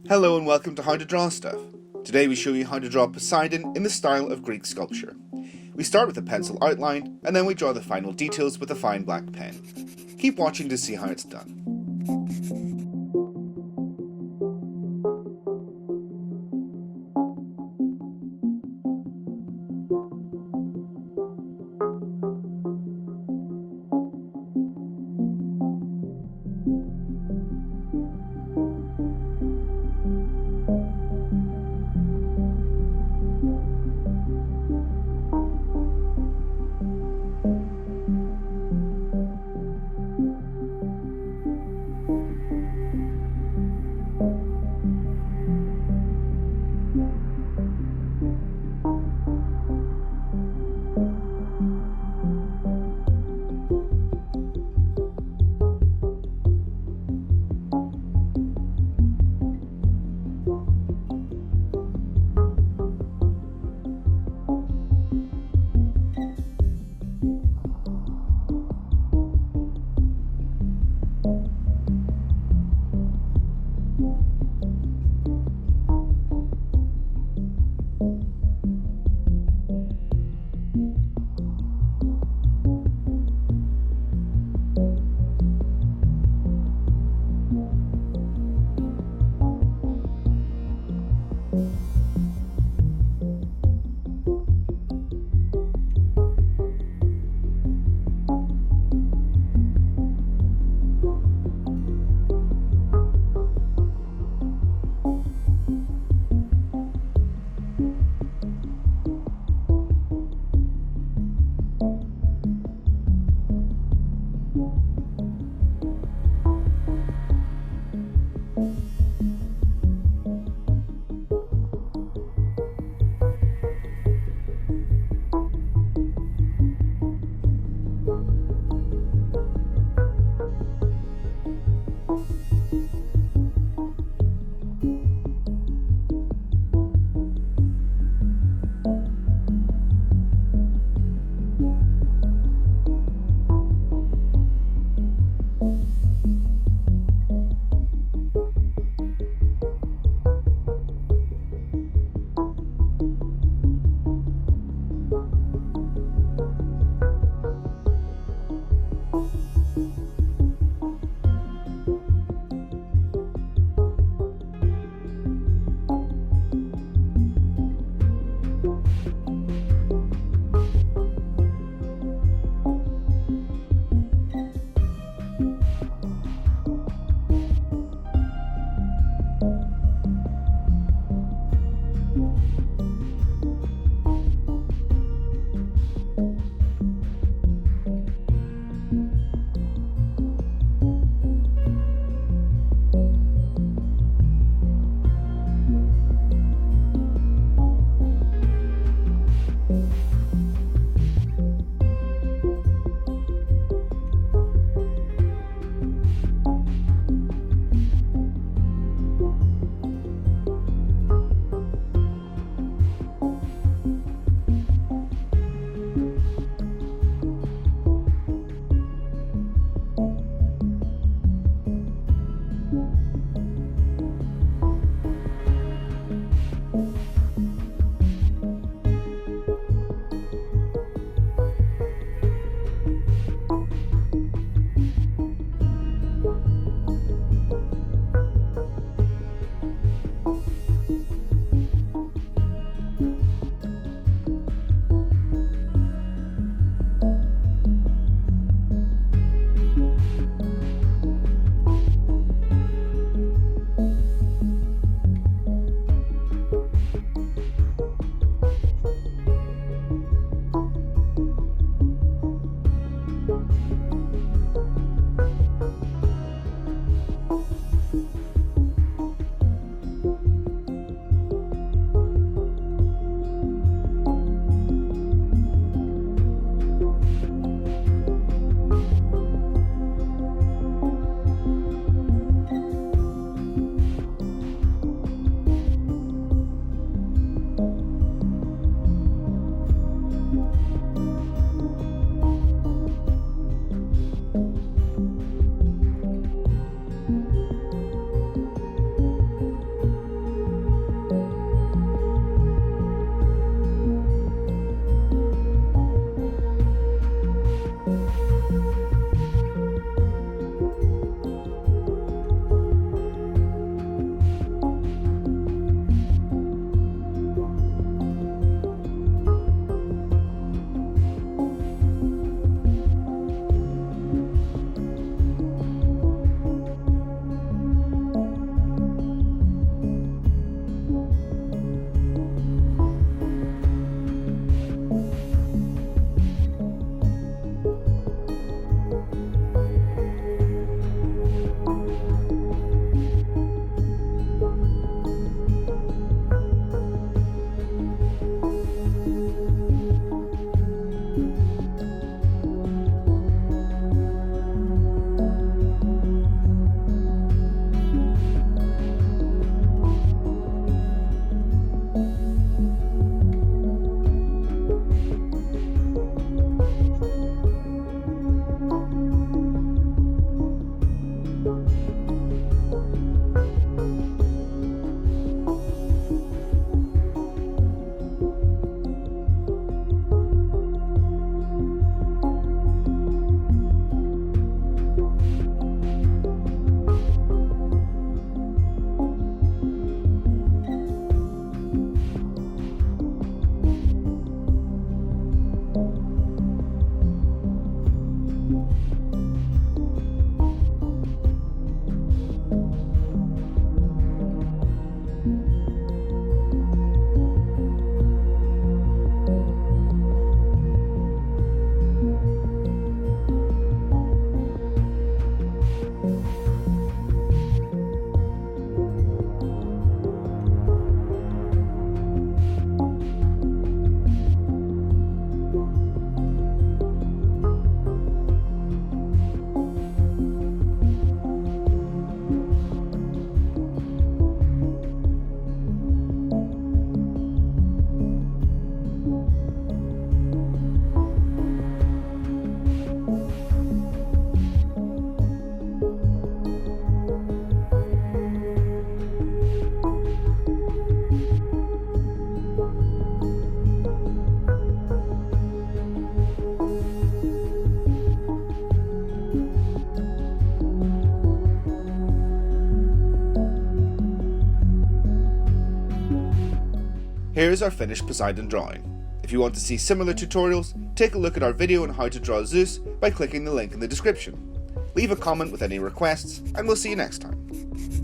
Hello and welcome to How to Draw Stuff. Today we show you how to draw Poseidon in the style of Greek sculpture. We start with a pencil outline and then we draw the final details with a fine black pen. Keep watching to see how it's done. Here's our finished Poseidon drawing. If you want to see similar tutorials, take a look at our video on how to draw Zeus by clicking the link in the description. Leave a comment with any requests, and we'll see you next time.